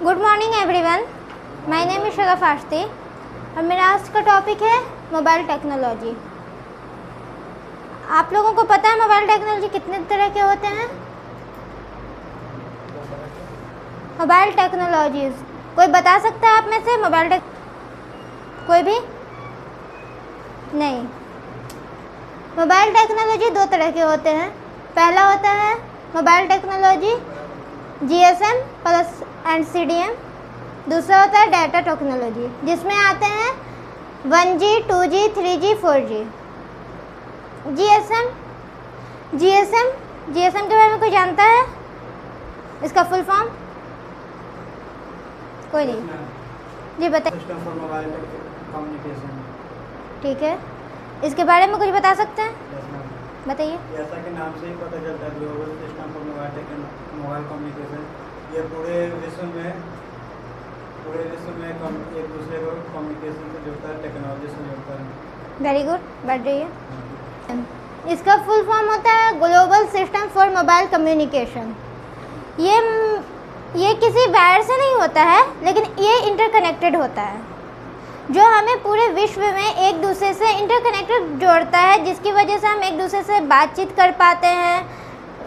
Good morning everyone, my name is Shagaf Ashti और मेरा आज का टॉपिक है मोबाइल टेक्नोलॉजी। आप लोगों को पता है मोबाइल टेक्नोलॉजी कितने तरह के होते हैं? मोबाइल टेक्नोलॉजीज कोई बता सकता है आप में से? कोई भी नहीं। मोबाइल टेक्नोलॉजी दो तरह के होते हैं। पहला होता है mobile technology GSM plus and CDM। दूसरा होता है डाटा टेक्नोलॉजी, जिसमें आते हैं 1G 2G 3G 4G। GSM के बारे में कोई जानता है? इसका फुल फॉर्म कोई नहीं? जी बताइए। System for mobile communication. ठीक है, इसके बारे में कुछ बता सकते हैं? बताइए। जैसा कि नाम से ही पता चलता है, global system for mobile communication. ये पूरे विश्व में एक दूसरे को कम्युनिकेशन से जुड़ता है, टेक्नोलॉजी से जुड़ता है। वेरी गुड, बढ़ रही है। इसका फुल फॉर्म होता है global system for mobile communication. ये किसी वायर से नहीं होता है, लेकिन ये इंटरकनेक्टेड होता है, जो हमें पूरे विश्व में एक दूसरे से इंटरकनेक्टेड जोड़ता है, जिसकी वजह से हम एक दूसरे से बातचीत कर पाते हैं,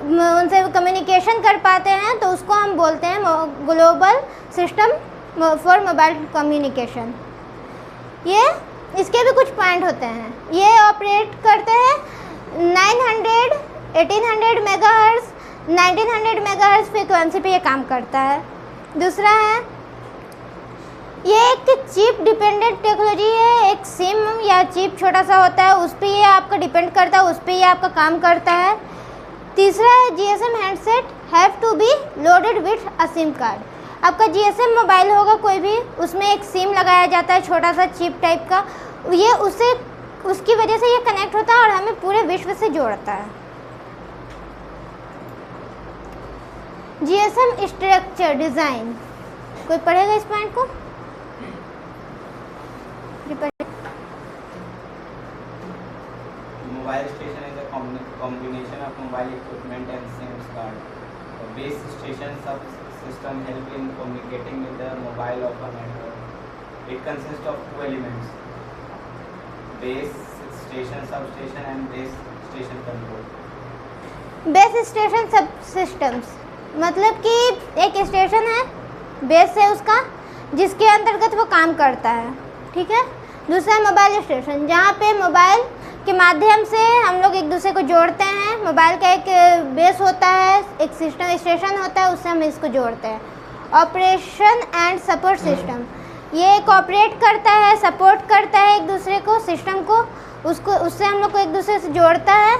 उनसे कम्युनिकेशन कर पाते हैं। तो उसको हम बोलते हैं global system for mobile communication. इसके भी कुछ पॉइंट होते हैं। ये ऑपरेट करते हैं 900, 1800 मेगाहर्ट्ज़, 1900 मेगाहर्ट्ज़ फ्रीक्वेंसी पे ये काम करता है। दूसरा है, ये एक चिप डिपेंडेंट टेक्नोलॉजी है। एक सिम या चिप छोटा सा होता है, उस पर ये आपका डिपेंड करता है, उस पर ये आपका काम करता है। तीसरा है GSM handset have to be loaded with a SIM card. आपका GSM मोबाइल होगा कोई भी, उसमें एक सिम लगाया जाता है, छोटा सा चिप टाइप का। ये उसकी वजह से ये कनेक्ट होता है और हमें पूरे विश्व से जोड़ता है। GSM स्ट्रक्चर डिज़ाइन, कोई पढ़ेगा इस पॉइंट को? Mobile station is a combination of mobile equipment and SIM card. The base station subsystem help in communicating with the mobile of a network. It consists of two elements: base station, substation, and base station control. Base station सब systems मतलब कि एक station है, base है उसका, जिसके अंतर्गत वो काम करता है। ठीक है। दूसरा मोबाइल स्टेशन, जहाँ पे मोबाइल के माध्यम से हम लोग एक दूसरे को जोड़ते हैं। मोबाइल का एक बेस होता है, एक सिस्टम स्टेशन होता है, उससे हम इसको जोड़ते हैं। ऑपरेशन एंड सपोर्ट सिस्टम, ये ऑपरेट करता है, सपोर्ट करता है एक दूसरे को, सिस्टम को, उससे हम लोग को एक दूसरे से जोड़ता है।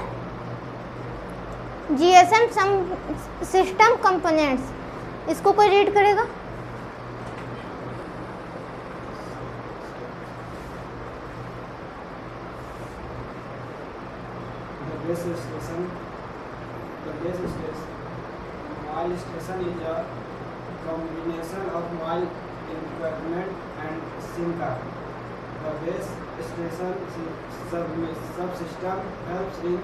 GSM सिस्टम कंपोनेंट्स, इसको कोई रीड करेगा? The base station mobile station is a combination of mobile equipment and SIM card. The base station subsystem helps in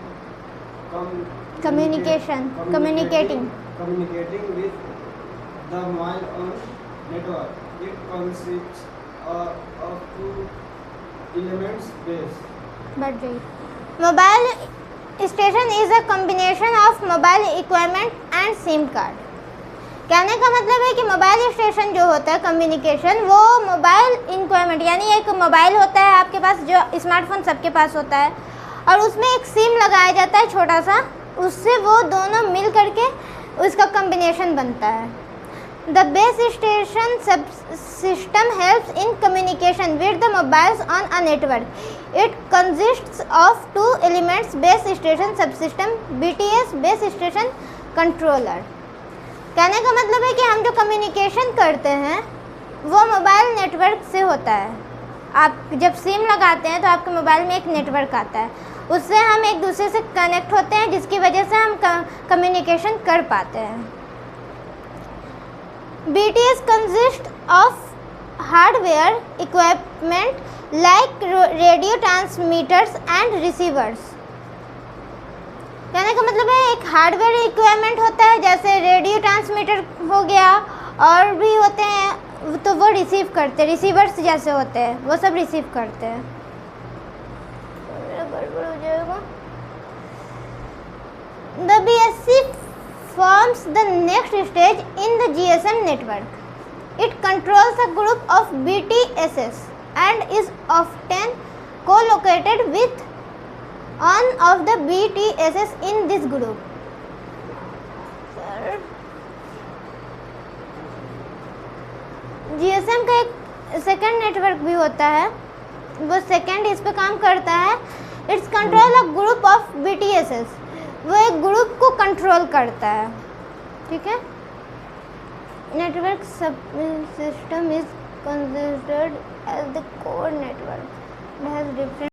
communicating with the mobile on network. It consists of two elements: base. बढ़ रही। Mobile station is a combination of mobile equipment and SIM card. कहने का मतलब है कि mobile station जो होता है कम्युनिकेशन, वो मोबाइल इक्विपमेंट, यानी एक मोबाइल होता है आपके पास, जो स्मार्टफोन सबके पास होता है, और उसमें एक सिम लगाया जाता है छोटा सा, उससे वो दोनों मिल करके उसका कॉम्बिनेशन बनता है। The base station subsystem helps in communication with the mobiles on a network. It consists of two elements: base station subsystem, BTS, base station controller. कहने का मतलब है कि हम जो कम्युनिकेशन करते हैं वो मोबाइल नेटवर्क से होता है। आप जब सिम लगाते हैं तो आपके मोबाइल में एक नेटवर्क आता है, उससे हम एक दूसरे से कनेक्ट होते हैं, जिसकी वजह से हम कम्युनिकेशन कर पाते हैं। BTS consists of hardware equipment like radio transmitters and receivers. कहने का मतलब है एक हार्डवेयर इक्विपमेंट होता है, जैसे रेडियो ट्रांसमीटर हो गया और भी होते हैं तो वो रिसीव करते हैं, रिसीवर्स जैसे होते हैं वो सब रिसीव करते हैं। गड़बड़ हो जाएगा। The BSC forms the next stage in the GSM network. It controls a group of BTSs and is often co-located with one of the BTSs in this group. GSM का एक सेकंड नेटवर्क भी होता है, वो second इस पे काम करता है। It's control a group of BTSs, वो एक ग्रुप को कंट्रोल करता है, ठीक है। नेटवर्क सब system is considered as the core network. Has different,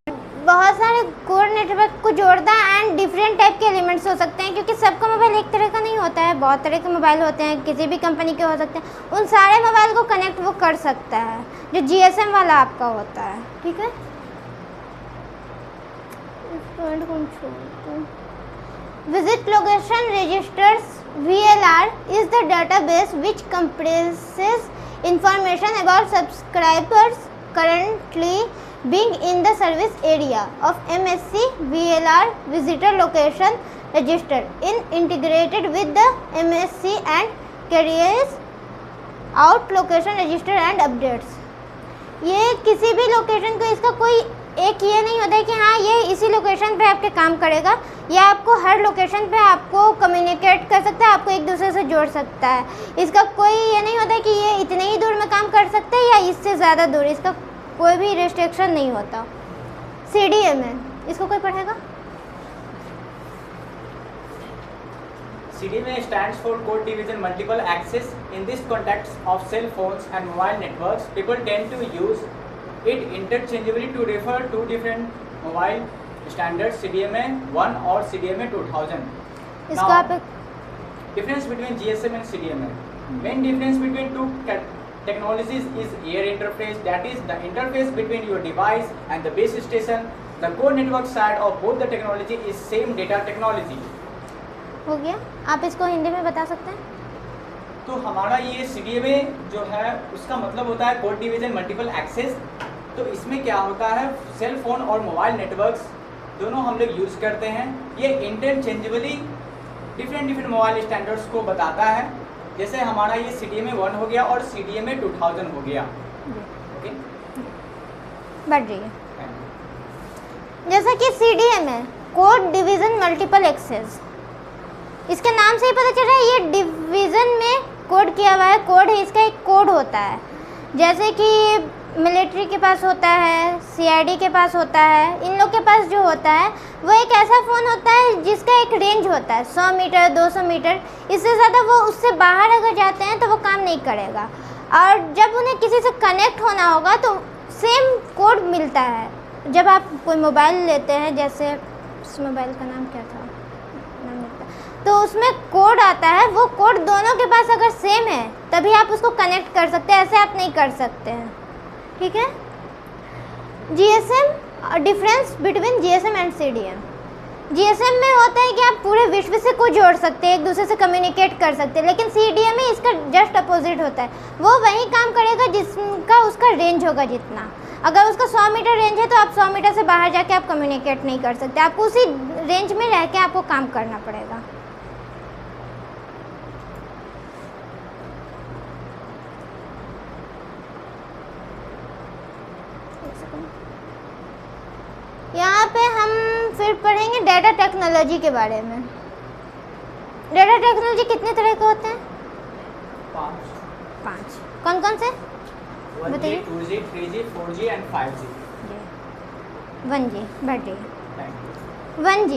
बहुत सारे कोर नेटवर्क को जोड़ता है एंड डिफरेंट टाइप के एलिमेंट्स हो सकते हैं, क्योंकि सबका मोबाइल एक तरह का नहीं होता है, बहुत तरह के मोबाइल होते हैं, किसी भी कंपनी के हो सकते हैं। उन सारे मोबाइल को कनेक्ट वो कर सकता है जो GSM वाला आपका होता है, ठीक है। Visit location registers VLR is the database which comprises information about subscribers currently being in the service area of MSC VLR visitor location register integrated with the MSC and carries out location register and updates. ये किसी भी location को, इसका कोई एक ये नहीं होता है कि हाँ ये इसी लोकेशन पे आपके काम करेगा, या आपको हर लोकेशन पे आपको कम्युनिकेट कर सकता है, आपको एक दूसरे से जोड़ सकता है। इसका कोई ये नहीं होता है कि ये इतने ही दूर में काम कर सकता है या इससे ज़्यादा दूर, इसका कोई भी रिस्ट्रिक्शन नहीं होता। CDMA, इसको कोई पढ़ेगा? CDMA stands for Code Division Multiple Access. In this context of cell phones and mobile networks, people tend to use it interchangeably to refer to different mobile standards, CDMA 1 or CDMA 2000. इसको Now, आप difference between GSM and CDMA. Main difference between two technologies is air interface, that is the interface between your device and the base station. The core network side of both the technology is same data technology. हो गया, आप इसको हिंदी में बता सकते हैं? तो हमारा ये CDMA जो है उसका मतलब होता है कोड डिवीजन मल्टीपल एक्सेस। तो इसमें क्या होता है, सेल फोन और मोबाइल नेटवर्क्स दोनों हम लोग यूज़ करते हैं। ये इंटरचेंजेबली डिफरेंट मोबाइल स्टैंडर्ड्स को बताता है। जैसे हमारा ये CDMA 1 हो गया और CDMA 2000 हो गया। ओके, बढ़ रही है। जैसा कि CDMA code division multiple access, इसके नाम से ही पता चल रहा है ये डिवीज़न में कोड किया हुआ है, कोड है, इसका एक कोड होता है। जैसे कि मिलिट्री के पास होता है, CID के पास होता है, इन लोग के पास जो होता है वो एक ऐसा फ़ोन होता है जिसका एक रेंज होता है 100 मीटर 200 मीटर, इससे ज़्यादा वो उससे बाहर अगर जाते हैं तो वो काम नहीं करेगा। और जब उन्हें किसी से कनेक्ट होना होगा तो सेम कोड मिलता है। जब आप कोई मोबाइल लेते हैं, जैसे उस मोबाइल का नाम क्या था, तो उसमें कोड आता है, वो कोड दोनों के पास अगर सेम है तभी आप उसको कनेक्ट कर सकते हैं, ऐसे आप नहीं कर सकते हैं, ठीक है। GSM, difference between GSM and CDM। GSM में होता है कि आप पूरे विश्व से को जोड़ सकते हैं, एक दूसरे से कम्युनिकेट कर सकते हैं, लेकिन CDM में इसका जस्ट अपोजिट होता है। वो वही काम करेगा जिसका उसका रेंज होगा जितना। अगर उसका 100 मीटर रेंज है तो आप 100 मीटर से बाहर जाके आप कम्युनिकेट नहीं कर सकते, आपको उसी रेंज में रह के आपको काम करना पड़ेगा। यहाँ पे हम फिर पढ़ेंगे डाटा टेक्नोलॉजी के बारे में। डाटा टेक्नोलॉजी कितने तरह के होते हैं? 5। कौन कौन से 1G, बताइए। 2G, 3G, 4G and 5G। 1G, बढ़िए। Thank you. 1G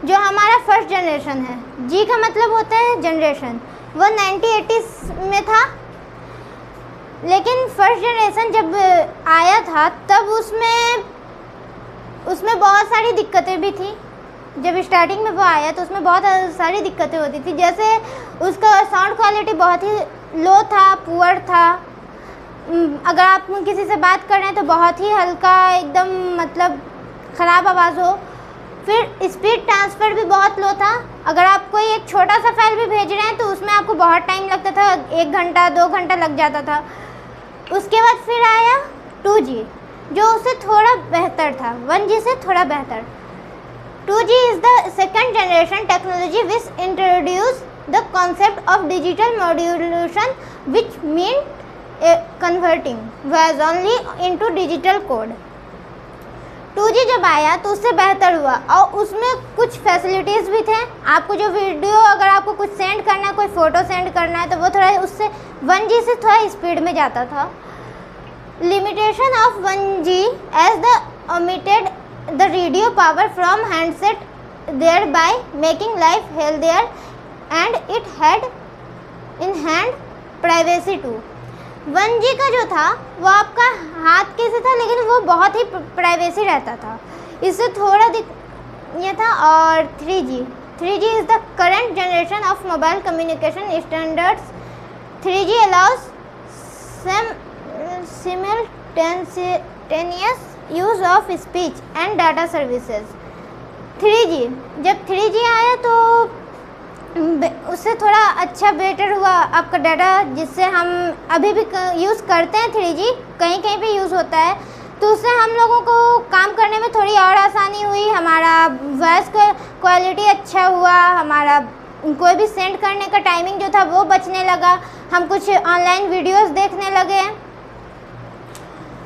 जो हमारा फर्स्ट जनरेशन है, G का मतलब होता है जनरेशन, वो 1980s में था। लेकिन फर्स्ट जनरेशन जब आया था तब उसमें बहुत सारी दिक्कतें भी थी। जब स्टार्टिंग में वो आया तो उसमें बहुत सारी दिक्कतें होती थी, जैसे उसका साउंड क्वालिटी बहुत ही लो था, पुअर था। अगर आप किसी से बात कर रहे हैं तो बहुत ही हल्का, एकदम मतलब ख़राब आवाज़ हो। फिर स्पीड ट्रांसफ़र भी बहुत लो था। अगर आप कोई एक छोटा सा फाइल भी भेज रहे हैं तो उसमें आपको बहुत टाइम लगता था, 1 घंटा 2 घंटा लग जाता था। उसके बाद फिर आया 2G, जो उससे थोड़ा बेहतर था, 1G से थोड़ा बेहतर। 2G is the second generation technology which introduced the concept of digital modulation, which meant converting voice only into digital code। 2G जब आया तो उससे बेहतर हुआ और उसमें कुछ फैसिलिटीज़ भी थे। आपको जो वीडियो, अगर आपको कुछ सेंड करना है, कोई फ़ोटो सेंड करना है, तो वो थोड़ा उससे 1G से थोड़ा स्पीड में जाता था। Limitation of 1G as the omitted the radio power from handset, thereby making life healthier, and it had enhanced privacy too। 1G का जो था वो आपका हाथ के से था, लेकिन वो बहुत ही प्राइवेसी रहता था, इससे थोड़ा ये था। और 3G is the current generation of mobile communication standards। 3G allows simultaneous use of speech and data services. 3G, जब 3G आया तो उससे थोड़ा अच्छा बेटर हुआ आपका डाटा, जिससे हम अभी भी यूज़ करते हैं। 3G कहीं कहीं पे यूज़ होता है, तो उससे हम लोगों को काम करने में थोड़ी और आसानी हुई। हमारा वॉइस का क्वालिटी अच्छा हुआ, हमारा कोई भी सेंड करने का टाइमिंग जो था वो बचने लगा, हम कुछ ऑनलाइन वीडियोस देखने लगे।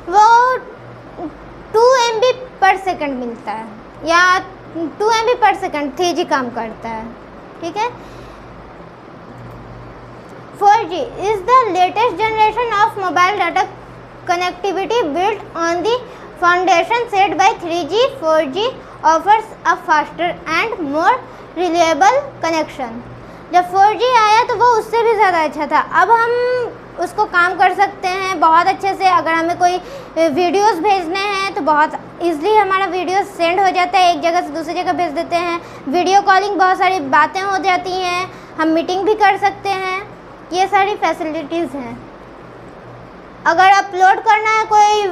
वो 2 MB पर सेकंड मिलता है, या 2 MB पर सेकंड 3G काम करता है, ठीक है। 4G is the latest generation of mobile data connectivity built on the foundation set by 3G। 4G offers a faster and more reliable connection। जब 4G आया तो वो उससे भी ज़्यादा अच्छा था। अब हम उसको काम कर सकते हैं बहुत अच्छे से। अगर हमें कोई वीडियोस भेजने हैं तो बहुत ईज़िली हमारा वीडियो सेंड हो जाता है, एक जगह से दूसरी जगह भेज देते हैं। वीडियो कॉलिंग, बहुत सारी बातें हो जाती हैं, हम मीटिंग भी कर सकते हैं, ये सारी फैसिलिटीज़ हैं। अगर अपलोड करना है कोई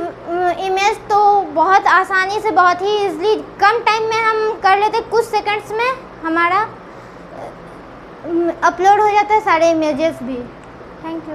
इमेज तो बहुत आसानी से, बहुत ही ईज़िली, कम टाइम में हम कर लेते, कुछ सेकंड्स में हमारा अपलोड हो जाता है सारे इमेजेस भी। Thank you.